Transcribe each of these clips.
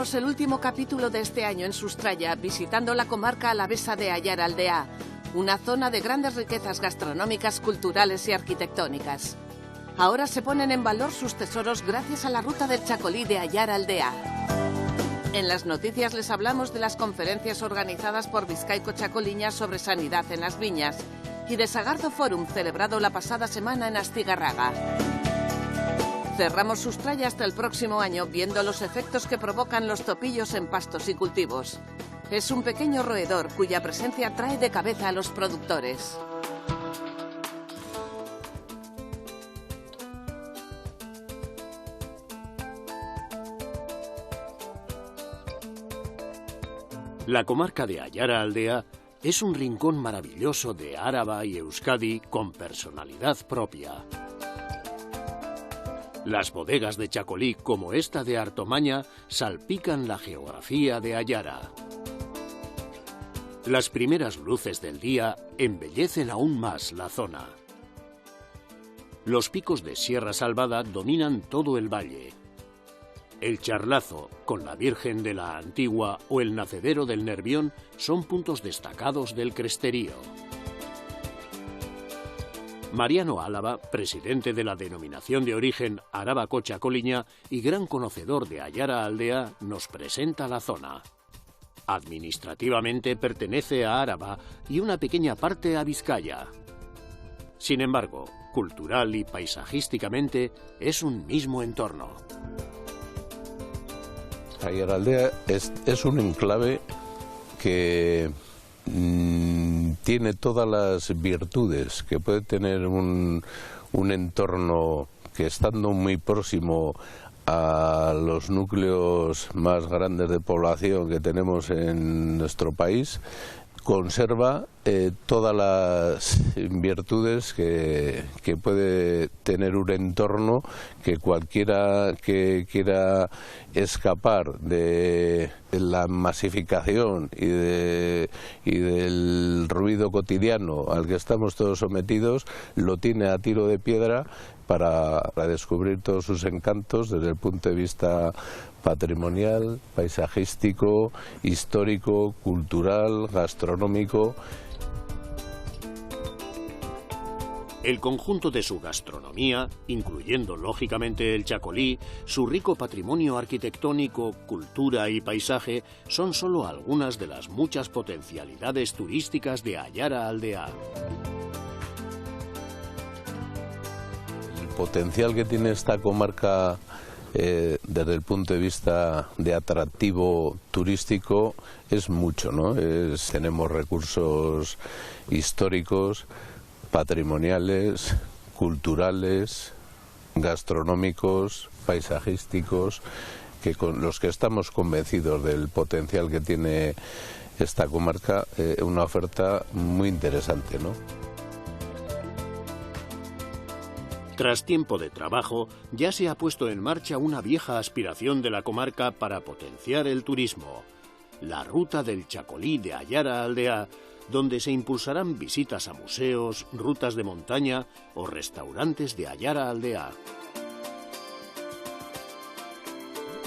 cerramos el último capítulo de este año en Sustraya, visitando la comarca alavesa de Aiara-Aldea, una zona de grandes riquezas gastronómicas, culturales y arquitectónicas. Ahora se ponen en valor sus tesoros gracias a la ruta del Chacolí de Aiara-Aldea. En las noticias les hablamos de las conferencias organizadas por Bizkaiko Txakoliña sobre sanidad en las viñas y de Sagardo Forum, celebrado la pasada semana en Astigarraga. Cerramos Sustraya hasta el próximo año viendo los efectos que provocan los topillos en pastos y cultivos. Es un pequeño roedor cuya presencia trae de cabeza a los productores. La comarca de Aiara-Aldea es un rincón maravilloso de Áraba y Euskadi con personalidad propia. Las bodegas de Chacolí, como esta de Artomaña, salpican la geografía de Aiara. Las primeras luces del día embellecen aún más la zona. Los picos de Sierra Salvada dominan todo el valle. El Charlazo, con la Virgen de la Antigua o el Nacedero del Nervión son puntos destacados del cresterío. Mariano Álava, presidente de la denominación de origen Arabako Txakoliña y gran conocedor de Aiara-Aldea, nos presenta la zona. Administrativamente pertenece a Áraba y una pequeña parte a Vizcaya. Sin embargo, cultural y paisajísticamente es un mismo entorno. Aiara-Aldea es un enclave que tiene todas las virtudes que puede tener un entorno que, estando muy próximo a los núcleos más grandes de población que tenemos en nuestro país, conserva todas las virtudes que puede tener un entorno que cualquiera que quiera escapar de la masificación y del ruido cotidiano al que estamos todos sometidos, lo tiene a tiro de piedra para descubrir todos sus encantos desde el punto de vista patrimonial, paisajístico, histórico, cultural, gastronómico. El conjunto de su gastronomía, incluyendo lógicamente el chacolí, su rico patrimonio arquitectónico, cultura y paisaje, son solo algunas de las muchas potencialidades turísticas de Aiara-Aldea. El potencial que tiene esta comarca desde el punto de vista de atractivo turístico es mucho, ¿no? Tenemos recursos históricos, patrimoniales, culturales, gastronómicos, paisajísticos, que con los que estamos convencidos del potencial que tiene esta comarca, una oferta muy interesante, ¿no? Tras tiempo de trabajo, ya se ha puesto en marcha una vieja aspiración de la comarca para potenciar el turismo, la ruta del Chacolí de Aiara-Aldea, donde se impulsarán visitas a museos, rutas de montaña o restaurantes de Aiara-Aldea.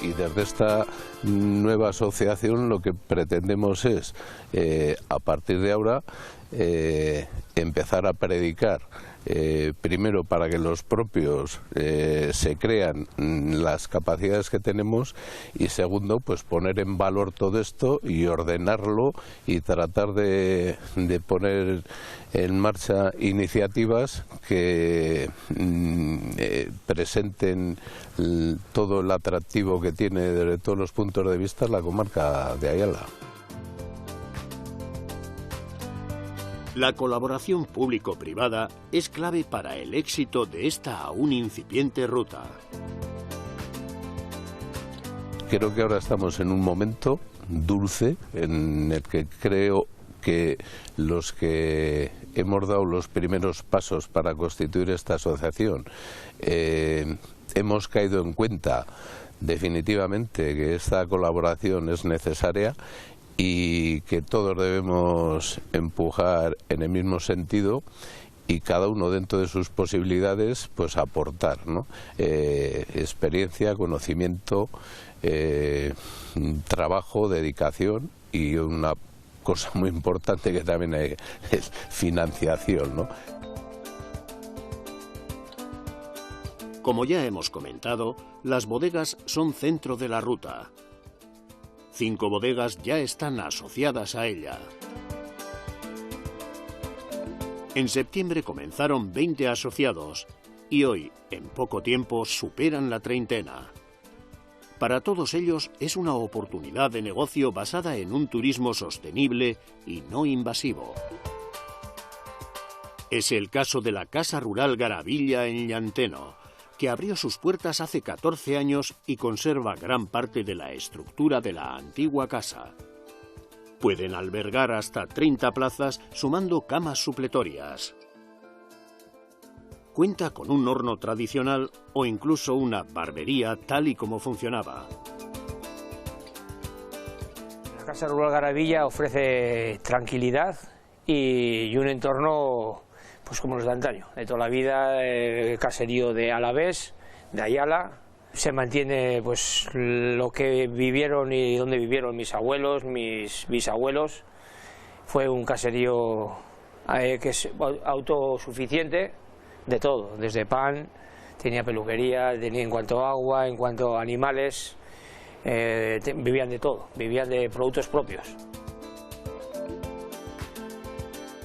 Y desde esta nueva asociación lo que pretendemos es, a partir de ahora, empezar a predicar, primero para que los propios se crean las capacidades que tenemos, y segundo, pues poner en valor todo esto y ordenarlo y tratar de poner en marcha iniciativas que presenten todo el atractivo que tiene desde todos los puntos de vista la comarca de Ayala. La colaboración público-privada es clave para el éxito de esta aún incipiente ruta. Creo que ahora estamos en un momento dulce en el que creo que los que hemos dado los primeros pasos para constituir esta asociación hemos caído en cuenta definitivamente que esta colaboración es necesaria y que todos debemos empujar en el mismo sentido y cada uno dentro de sus posibilidades pues aportar, ¿no? Experiencia, conocimiento, trabajo, dedicación y una cosa muy importante que también es financiación, ¿no? Como ya hemos comentado, las bodegas son centro de la ruta. 5 bodegas ya están asociadas a ella. En septiembre comenzaron 20 asociados y hoy, en poco tiempo, superan la treintena. Para todos ellos es una oportunidad de negocio basada en un turismo sostenible y no invasivo. Es el caso de la Casa Rural Garavilla en Llanteno, que abrió sus puertas hace 14 años y conserva gran parte de la estructura de la antigua casa. Pueden albergar hasta 30 plazas, sumando camas supletorias. Cuenta con un horno tradicional o incluso una barbería tal y como funcionaba. La Casa Rural Garavilla ofrece tranquilidad y un entorno pues como los de antaño, de toda la vida, el caserío de Alavés, de Ayala. Se mantiene pues lo que vivieron y donde vivieron mis abuelos, mis bisabuelos. Fue un caserío que es autosuficiente de todo, desde pan, tenía peluquería, tenía en cuanto a agua, en cuanto a animales, vivían de todo, vivían de productos propios.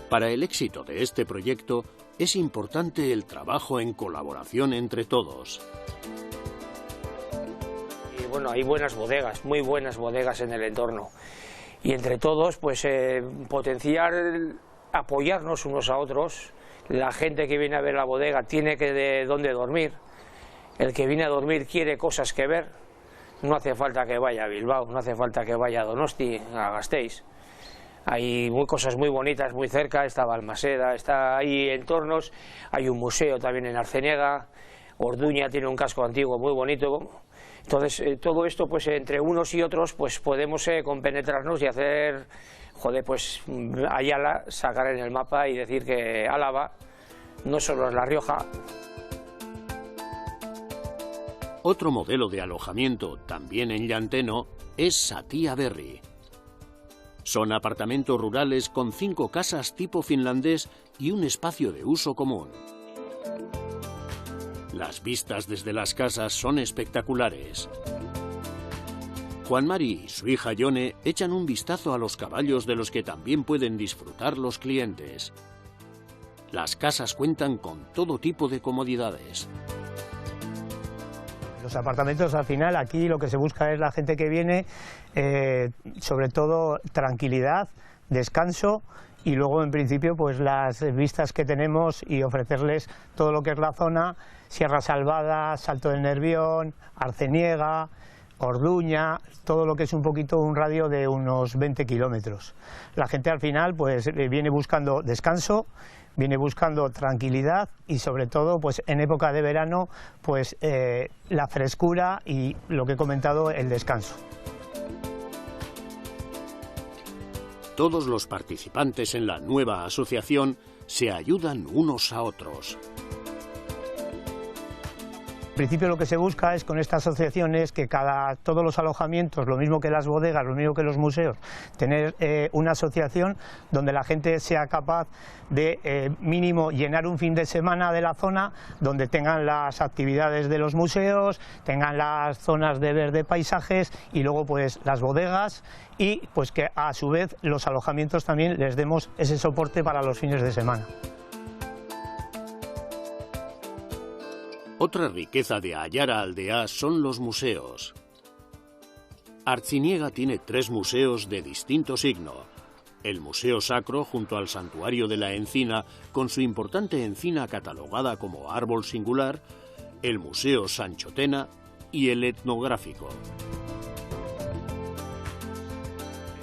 Para el éxito de este proyecto es importante el trabajo en colaboración entre todos. Y bueno, hay buenas bodegas, muy buenas bodegas en el entorno. Y entre todos, pues potenciar, apoyarnos unos a otros. La gente que viene a ver la bodega tiene que de dónde dormir. El que viene a dormir quiere cosas que ver. No hace falta que vaya a Bilbao, no hace falta que vaya a Donosti, a Gasteiz. Hay cosas muy bonitas muy cerca, está Balmaseda, hay entornos, hay un museo también en Arceniega, Orduña tiene un casco antiguo muy bonito. Entonces todo esto pues entre unos y otros pues podemos compenetrarnos y hacer, joder, pues Ayala, sacar en el mapa y decir que Álava no solo es La Rioja. Otro modelo de alojamiento, también en Llanteno, es Satia Berri. Son apartamentos rurales con 5 casas tipo finlandés y un espacio de uso común. Las vistas desde las casas son espectaculares. Juan Mari y su hija Yone echan un vistazo a los caballos de los que también pueden disfrutar los clientes. Las casas cuentan con todo tipo de comodidades. Los apartamentos, al final, aquí lo que se busca es la gente que viene, sobre todo tranquilidad, descanso y luego, en principio, pues las vistas que tenemos y ofrecerles todo lo que es la zona, Sierra Salvada, Salto del Nervión, Arceniega, Orduña, todo lo que es un poquito un radio de unos 20 kilómetros. La gente al final pues viene buscando descanso, viene buscando tranquilidad y sobre todo pues en época de verano pues la frescura y lo que he comentado, el descanso. Todos los participantes en la nueva asociación se ayudan unos a otros. En principio lo que se busca es con esta asociación es que todos los alojamientos, lo mismo que las bodegas, lo mismo que los museos, tener una asociación donde la gente sea capaz de mínimo llenar un fin de semana de la zona, donde tengan las actividades de los museos, tengan las zonas de verde, paisajes y luego pues las bodegas y pues que a su vez los alojamientos también les demos ese soporte para los fines de semana. Otra riqueza de Ayara Aldea son los museos. Artziniega tiene 3 museos de distinto signo. El Museo Sacro junto al Santuario de la Encina, con su importante encina catalogada como árbol singular, el Museo Sanchotena y el Etnográfico.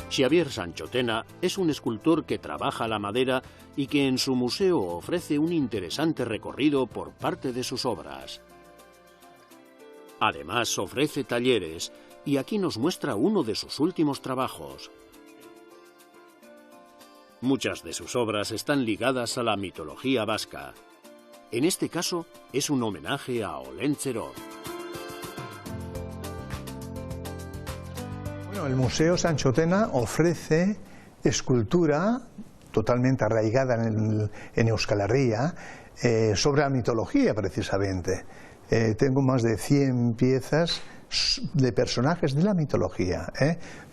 Xavier Sanchotena es un escultor que trabaja la madera y que en su museo ofrece un interesante recorrido por parte de sus obras. Además ofrece talleres y aquí nos muestra uno de sus últimos trabajos. Muchas de sus obras están ligadas a la mitología vasca. En este caso es un homenaje a Olentzero. Bueno, el Museo Sancho Tena ofrece escultura totalmente arraigada en Euskal Herria sobre la mitología, precisamente. Tengo más de 100 piezas de personajes de la mitología,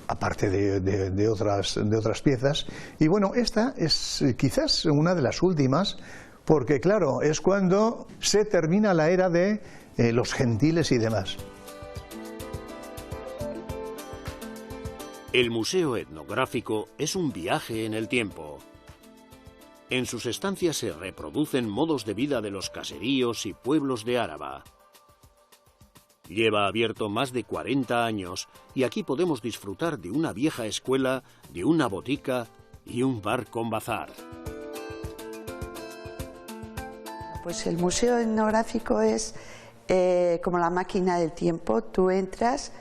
aparte de otras piezas. Y bueno, esta es quizás una de las últimas, porque claro, es cuando se termina la era de los gentiles y demás. El Museo Etnográfico es un viaje en el tiempo. En sus estancias se reproducen modos de vida de los caseríos y pueblos de Áraba. Lleva abierto más de 40 años y aquí podemos disfrutar de una vieja escuela, de una botica y un bar con bazar. Pues el Museo Etnográfico es como la máquina del tiempo. Tú entras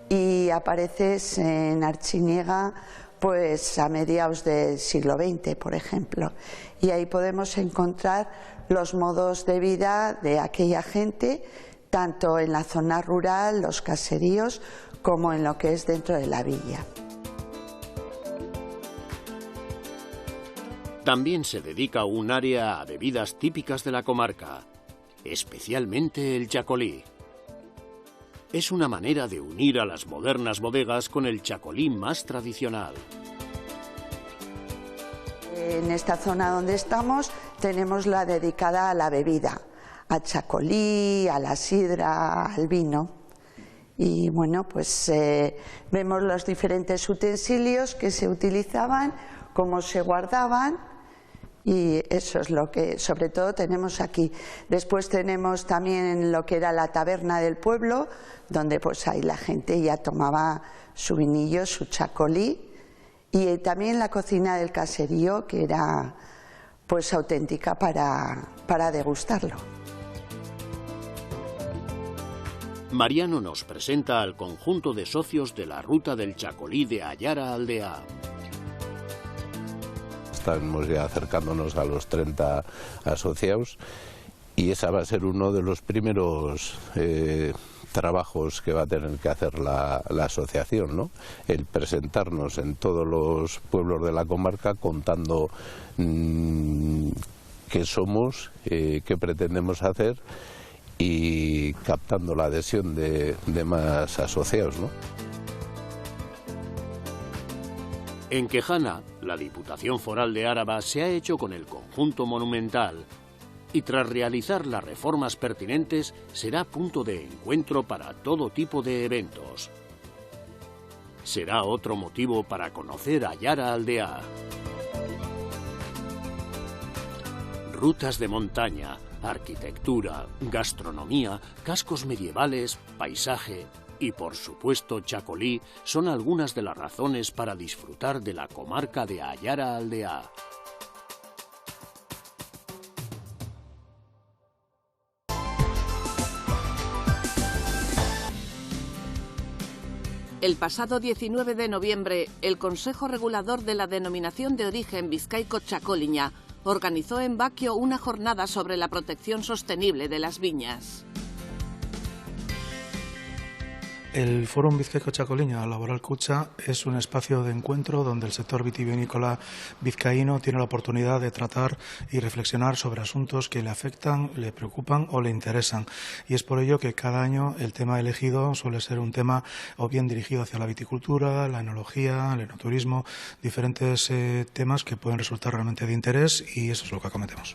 y apareces en Artziniega pues a mediados del siglo XX, por ejemplo, y ahí podemos encontrar los modos de vida de aquella gente, tanto en la zona rural, los caseríos, como en lo que es dentro de la villa. También se dedica un área a bebidas típicas de la comarca, especialmente el chacolí. Es una manera de unir a las modernas bodegas con el chacolí más tradicional. En esta zona donde estamos tenemos la dedicada a la bebida, al chacolí, a la sidra, al vino. Y bueno, pues vemos los diferentes utensilios que se utilizaban, cómo se guardaban, y eso es lo que sobre todo tenemos aquí. Después tenemos también lo que era la taberna del pueblo, donde pues ahí la gente ya tomaba su vinillo, su chacolí, y también la cocina del caserío, que era pues auténtica para degustarlo. Mariano nos presenta al conjunto de socios de la ruta del chacolí de Ayara Aldea. Estamos ya acercándonos a los 30 asociados y esa va a ser uno de los primeros trabajos que va a tener que hacer la asociación, ¿no? El presentarnos en todos los pueblos de la comarca contando qué somos, qué pretendemos hacer y captando la adhesión de más asociados, ¿no? En Quejana, la Diputación Foral de Áraba se ha hecho con el conjunto monumental y tras realizar las reformas pertinentes será punto de encuentro para todo tipo de eventos. Será otro motivo para conocer Ayara Aldea. Rutas de montaña, arquitectura, gastronomía, cascos medievales, paisaje y, por supuesto, chacolí son algunas de las razones para disfrutar de la comarca de Ayara Aldea. El pasado 19 de noviembre, el Consejo Regulador de la Denominación de Origen Bizkaiko-Txakoliña organizó en Baquio una jornada sobre la protección sostenible de las viñas. El Fórum Bizkaiko-Txakoliña Laboral Kutxa es un espacio de encuentro donde el sector vitivinícola vizcaíno tiene la oportunidad de tratar y reflexionar sobre asuntos que le afectan, le preocupan o le interesan. Y es por ello que cada año el tema elegido suele ser un tema o bien dirigido hacia la viticultura, la enología, el enoturismo, diferentes temas que pueden resultar realmente de interés, y eso es lo que acometemos.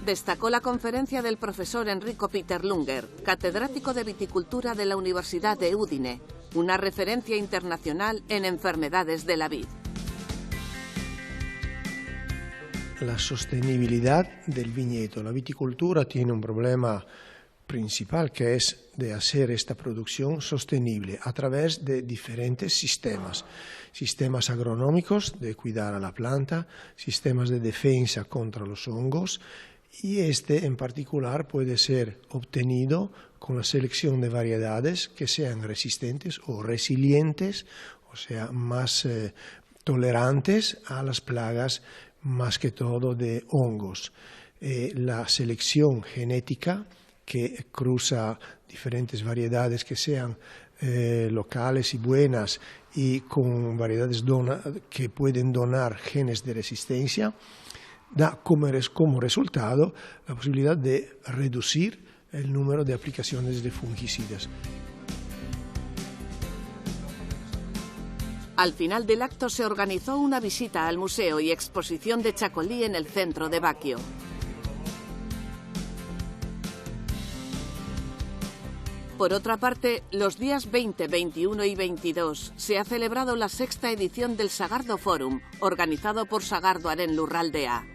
Destacó la conferencia del profesor Enrico Peter Lunger, catedrático de viticultura de la Universidad de Udine, una referencia internacional en enfermedades de la vid. La sostenibilidad del viñedo. La viticultura tiene un problema principal, que es de hacer esta producción sostenible a través de diferentes sistemas. Sistemas agronómicos de cuidar a la planta, sistemas de defensa contra los hongos, y este en particular puede ser obtenido con la selección de variedades que sean resistentes o resilientes, o sea, más tolerantes a las plagas, más que todo de hongos. La selección genética que cruza diferentes variedades que sean locales y buenas y con variedades que pueden donar genes de resistencia, da como resultado la posibilidad de reducir el número de aplicaciones de fungicidas. Al final del acto se organizó una visita al museo y exposición de Chacolí en el centro de Baquio. Por otra parte, los días 20, 21 y 22 se ha celebrado la 6ª edición del Sagardo Forum, organizado por Sagardoaren Lurraldea.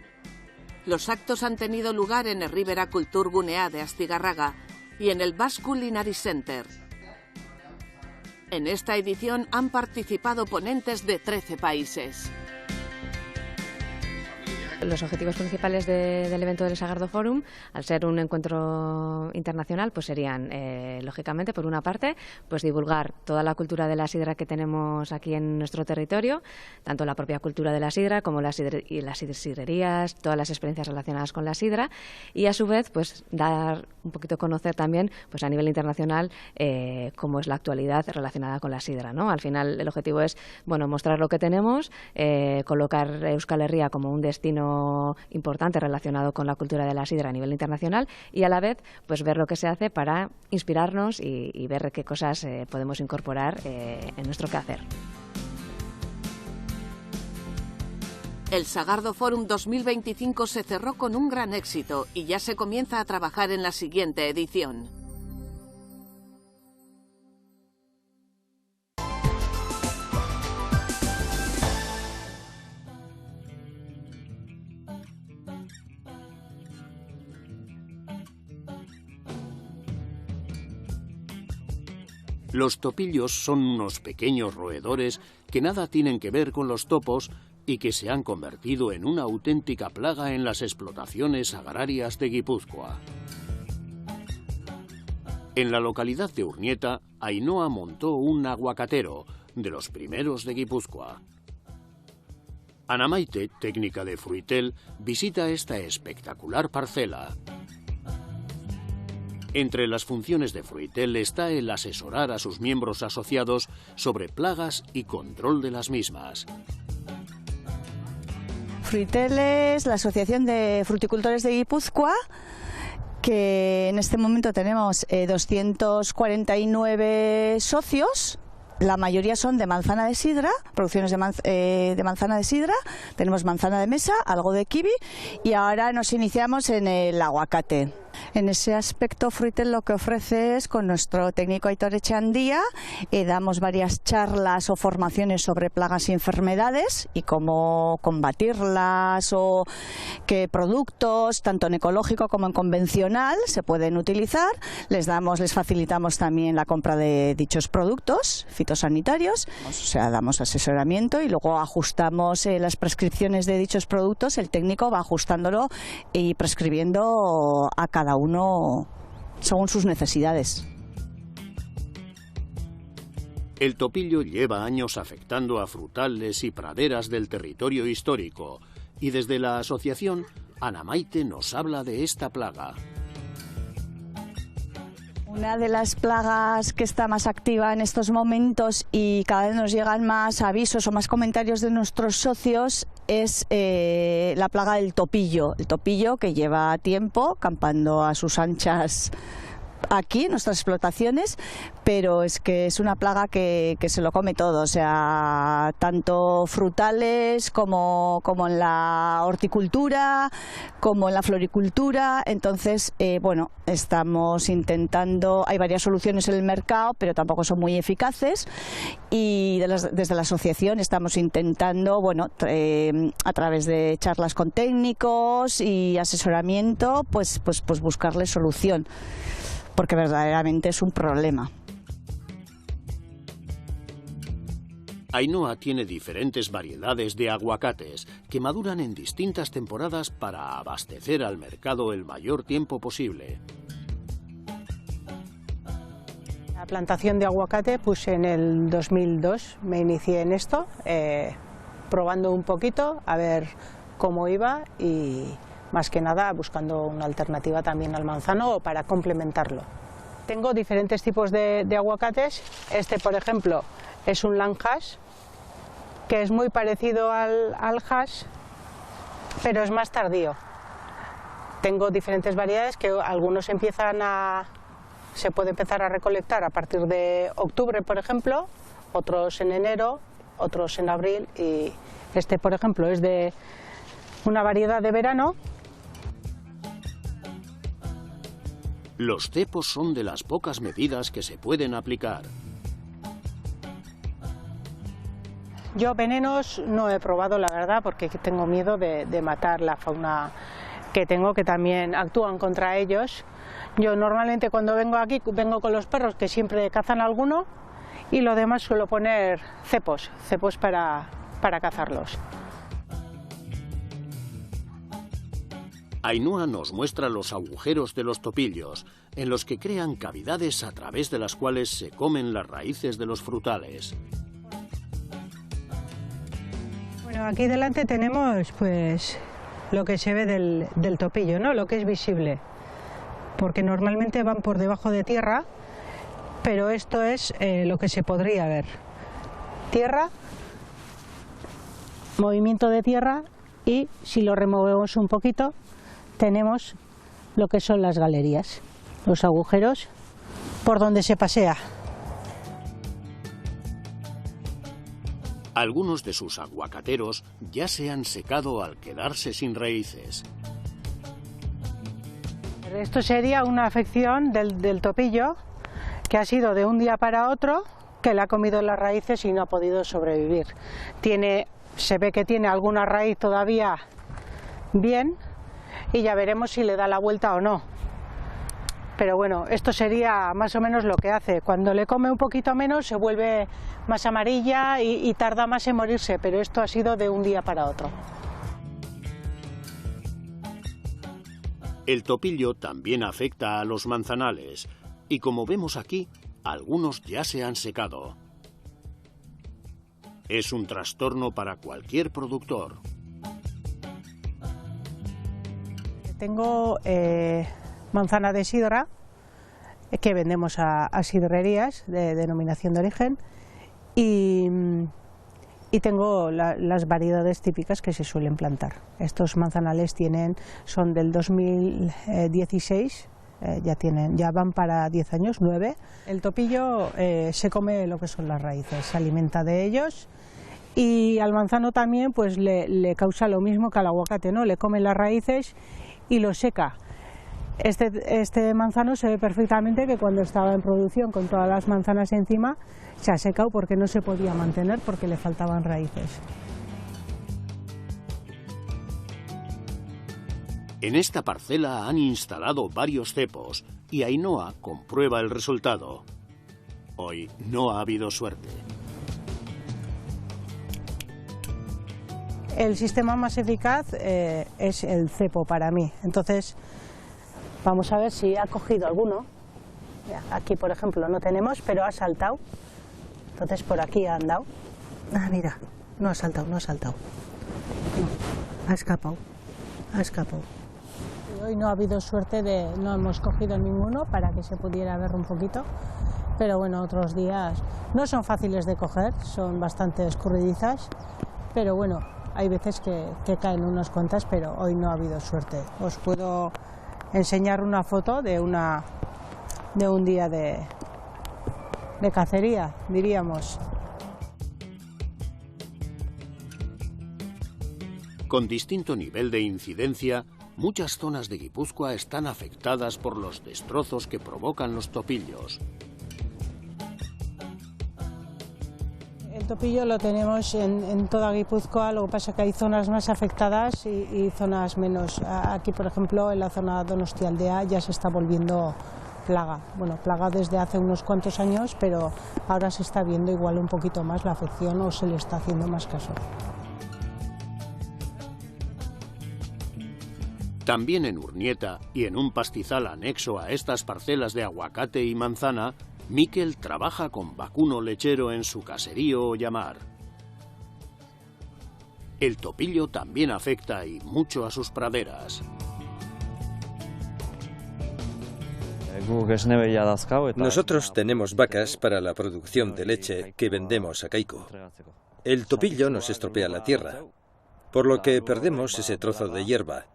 Los actos han tenido lugar en el Ribera Kulturgunea de Astigarraga y en el Basque Culinary Center. En esta edición han participado ponentes de 13 países. Los objetivos principales del evento del Sagardo Forum, al ser un encuentro internacional, pues serían, lógicamente, por una parte, pues divulgar toda la cultura de la sidra que tenemos aquí en nuestro territorio, tanto la propia cultura de la sidra como las sidrerías, todas las experiencias relacionadas con la sidra, y a su vez, pues dar un poquito a conocer también, pues a nivel internacional, cómo es la actualidad relacionada con la sidra, ¿no? Al final, el objetivo es, bueno, mostrar lo que tenemos, colocar Euskal Herria como un destino importante relacionado con la cultura de la sidra a nivel internacional y a la vez pues ver lo que se hace para inspirarnos y ver qué cosas podemos incorporar en nuestro quehacer. El Sagardo Forum 2025 se cerró con un gran éxito y ya se comienza a trabajar en la siguiente edición. Los topillos son unos pequeños roedores que nada tienen que ver con los topos y que se han convertido en una auténtica plaga en las explotaciones agrarias de Guipúzcoa. En la localidad de Urnieta, Ainhoa montó un aguacatero, de los primeros de Guipúzcoa. Ana Maite, técnica de Fruitel, visita esta espectacular parcela. Entre las funciones de Fruitel está el asesorar a sus miembros asociados sobre plagas y control de las mismas. Fruitel es la Asociación de Fruticultores de Guipúzcoa, que en este momento tenemos 249 socios. La mayoría son de manzana de sidra, producciones de manzana de sidra. Tenemos manzana de mesa, algo de kiwi y ahora nos iniciamos en el aguacate. En ese aspecto, Fruitel lo que ofrece es, con nuestro técnico Aitor Echeandía, damos varias charlas o formaciones sobre plagas y enfermedades y cómo combatirlas, o qué productos, tanto en ecológico como en convencional, se pueden utilizar. Les facilitamos también la compra de dichos productos fitosanitarios, o sea, damos asesoramiento y luego ajustamos las prescripciones de dichos productos. El técnico va ajustándolo y prescribiendo a cada uno según sus necesidades. El topillo lleva años afectando a frutales y praderas del territorio histórico y desde la asociación Ana Maite nos habla de esta plaga. Una de las plagas que está más activa en estos momentos y cada vez nos llegan más avisos o más comentarios de nuestros socios es la plaga del topillo. El topillo que lleva tiempo campando a sus anchas aquí en nuestras explotaciones, pero es que es una plaga que se lo come todo, o sea, tanto frutales como en la horticultura, como en la floricultura. Entonces, bueno, estamos intentando, hay varias soluciones en el mercado, pero tampoco son muy eficaces, y desde la asociación estamos intentando, bueno, a través de charlas con técnicos y asesoramiento, pues buscarle solución, porque verdaderamente es un problema. Ainhoa tiene diferentes variedades de aguacates que maduran en distintas temporadas para abastecer al mercado el mayor tiempo posible. La plantación de aguacate, pues en el 2002 me inicié en esto, probando un poquito a ver cómo iba, y más que nada buscando una alternativa también al manzano o para complementarlo. Tengo diferentes tipos de aguacates. Este, por ejemplo, es un land hash, que es muy parecido al hash, pero es más tardío. Tengo diferentes variedades que algunos se puede empezar a recolectar a partir de octubre, por ejemplo, otros en enero, otros en abril, y este, por ejemplo, es de una variedad de verano. Los cepos son de las pocas medidas que se pueden aplicar. Yo venenos no he probado, la verdad, porque tengo miedo de matar la fauna que tengo, que también actúan contra ellos. Yo normalmente cuando vengo aquí vengo con los perros, que siempre cazan alguno, y lo demás suelo poner cepos para cazarlos. Ainhoa nos muestra los agujeros de los topillos, en los que crean cavidades a través de las cuales se comen las raíces de los frutales. Bueno, aquí delante tenemos pues lo que se ve del topillo, ¿no? Lo que es visible, porque normalmente van por debajo de tierra, pero esto es lo que se podría ver. Tierra, movimiento de tierra, y si lo removemos un poquito tenemos lo que son las galerías, los agujeros por donde se pasea. Algunos de sus aguacateros ya se han secado al quedarse sin raíces. Esto sería una afección del topillo, que ha sido de un día para otro, que le ha comido las raíces y no ha podido sobrevivir. Se ve que tiene alguna raíz todavía bien, y ya veremos si le da la vuelta o no. Pero bueno, esto sería más o menos lo que hace. Cuando le come un poquito menos se vuelve más amarilla y tarda más en morirse, pero esto ha sido de un día para otro. El topillo también afecta a los manzanales, y como vemos aquí, algunos ya se han secado. Es un trastorno para cualquier productor. Tengo manzana de sidra, que vendemos a sidrerías de denominación de origen, y tengo las variedades típicas que se suelen plantar. Estos manzanales son del 2016, ya van para 10 años, 9. El topillo se come lo que son las raíces, se alimenta de ellos, y al manzano también pues le causa lo mismo que al aguacate, ¿no? Le come las raíces y lo seca. Este manzano se ve perfectamente que cuando estaba en producción con todas las manzanas encima se ha secado porque no se podía mantener, porque le faltaban raíces. En esta parcela han instalado varios cepos y Ainhoa comprueba el resultado. Hoy no ha habido suerte. El sistema más eficaz es el cepo para mí. Entonces vamos a ver si ha cogido alguno. Aquí, por ejemplo, no tenemos, pero ha saltado. Entonces por aquí ha andado. Ah, mira, no ha saltado. No, ha escapado. Y hoy no ha habido suerte, no hemos cogido ninguno para que se pudiera ver un poquito. Pero bueno, otros días no son fáciles de coger, son bastante escurridizas. Pero bueno, hay veces que caen unas cuantas, pero hoy no ha habido suerte. Os puedo enseñar una foto de un día de cacería, diríamos. Con distinto nivel de incidencia, muchas zonas de Guipúzcoa están afectadas por los destrozos que provocan los topillos. El topillo lo tenemos en toda Guipúzcoa, lo que pasa es que hay zonas más afectadas y zonas menos. Aquí, por ejemplo, en la zona Donostialdea ya se está volviendo plaga. Bueno, plaga desde hace unos cuantos años, pero ahora se está viendo igual un poquito más la afección o se le está haciendo más caso. También en Urnieta y en un pastizal anexo a estas parcelas de aguacate y manzana, Miquel trabaja con vacuno lechero en su caserío Ollamar. El topillo también afecta y mucho a sus praderas. Nosotros tenemos vacas para la producción de leche que vendemos a Kaiku. El topillo nos estropea la tierra, por lo que perdemos ese trozo de hierba.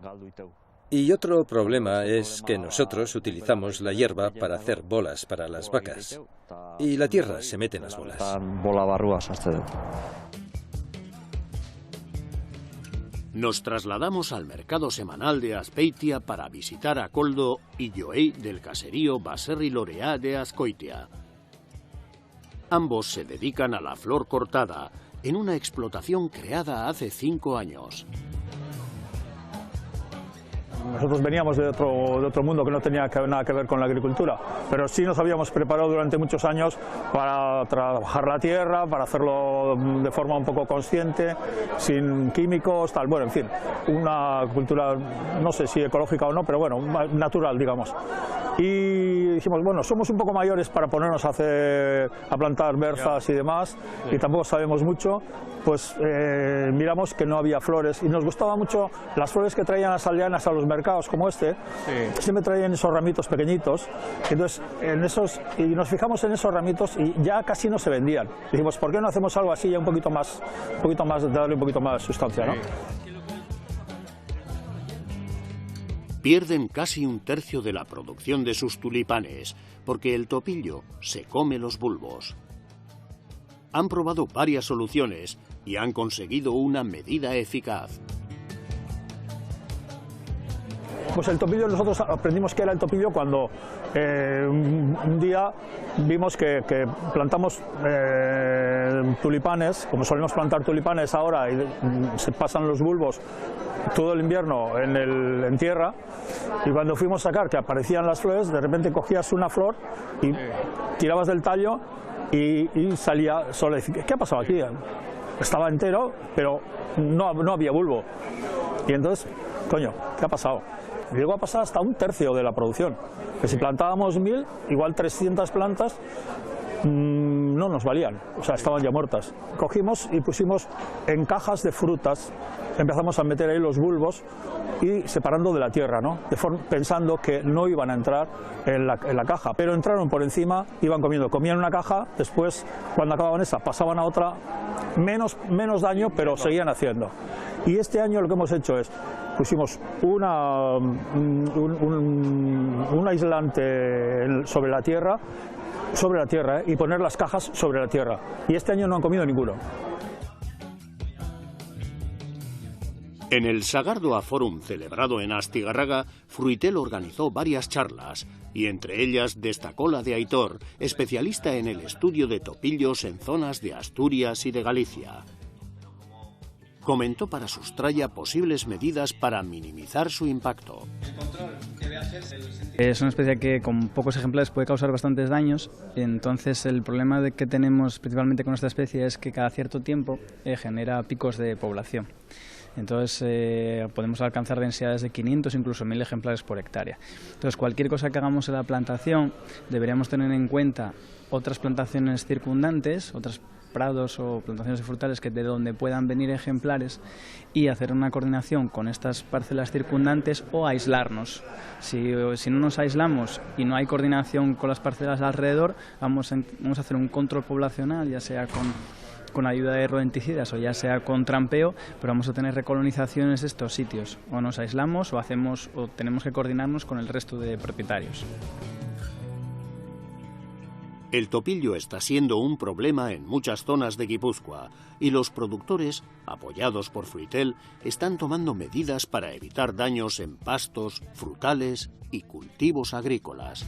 Y otro problema es que nosotros utilizamos la hierba para hacer bolas para las vacas. Y la tierra se mete en las bolas. Nos trasladamos al mercado semanal de Azpeitia para visitar a Koldo y Joey del caserío Baserri Lorea de Azkoitia. Ambos se dedican a la flor cortada, en una explotación creada hace 5 años. Nosotros veníamos de otro mundo que no tenía nada que ver con la agricultura, pero sí nos habíamos preparado durante muchos años para trabajar la tierra, para hacerlo de forma un poco consciente, sin químicos, tal. Bueno, en fin, una cultura, no sé si ecológica o no, pero bueno, natural, digamos. Y dijimos, bueno, somos un poco mayores para ponernos a plantar berzas y demás, y tampoco sabemos mucho, pues miramos que no había flores, y nos gustaban mucho las flores que traían las aldeanas a los mercados como este. Siempre traían esos ramitos pequeñitos, entonces y nos fijamos en esos ramitos y ya casi no se vendían. Dijimos, ¿por qué no hacemos algo así ya un poquito más, darle un poquito más de sustancia, ¿no? Pierden casi 1/3 de la producción de sus tulipanes, porque el topillo se come los bulbos. Han probado varias soluciones y han conseguido una medida eficaz. Pues el topillo, nosotros aprendimos que era el topillo cuando un día vimos que plantamos tulipanes, como solemos plantar tulipanes ahora, y se pasan los bulbos todo el invierno en tierra, y cuando fuimos a sacar que aparecían las flores, de repente cogías una flor y tirabas del tallo y salía sola. ¿Qué ha pasado aquí? Estaba entero, pero no había bulbo. Y entonces, coño, ¿qué ha pasado? Y llegó a pasar hasta 1/3 de la producción. Que si plantábamos 1000, igual 300 plantas no nos valían, o sea, estaban ya muertas. Cogimos y pusimos en cajas de frutas, empezamos a meter ahí los bulbos y separando de la tierra, ¿no? Pensando que no iban a entrar en la caja, pero entraron por encima, iban comían una caja, después cuando acababan esa pasaban a otra, menos daño, pero seguían haciendo. Y este año lo que hemos hecho es, pusimos un aislante sobre la tierra, y poner las cajas sobre la tierra. Y este año no han comido ninguno. En el Sagardoa Forum celebrado en Astigarraga, Fruitel organizó varias charlas, y entre ellas destacó la de Aitor, especialista en el estudio de topillos en zonas de Asturias y de Galicia. Comentó para Sustraya posibles medidas para minimizar su impacto. Es una especie que con pocos ejemplares puede causar bastantes daños, entonces el problema que tenemos principalmente con esta especie es que cada cierto tiempo genera picos de población. Entonces podemos alcanzar densidades de 500, incluso 1000 ejemplares por hectárea. Entonces cualquier cosa que hagamos en la plantación deberíamos tener en cuenta otras plantaciones circundantes, otras prados o plantaciones de frutales de donde puedan venir ejemplares y hacer una coordinación con estas parcelas circundantes o aislarnos. Si no nos aislamos y no hay coordinación con las parcelas alrededor, vamos a hacer un control poblacional, ya sea con ayuda de rodenticidas o ya sea con trampeo, pero vamos a tener recolonizaciones de estos sitios. O nos aislamos o tenemos que coordinarnos con el resto de propietarios. El topillo está siendo un problema en muchas zonas de Guipúzcoa y los productores, apoyados por Fruitel, están tomando medidas para evitar daños en pastos, frutales y cultivos agrícolas.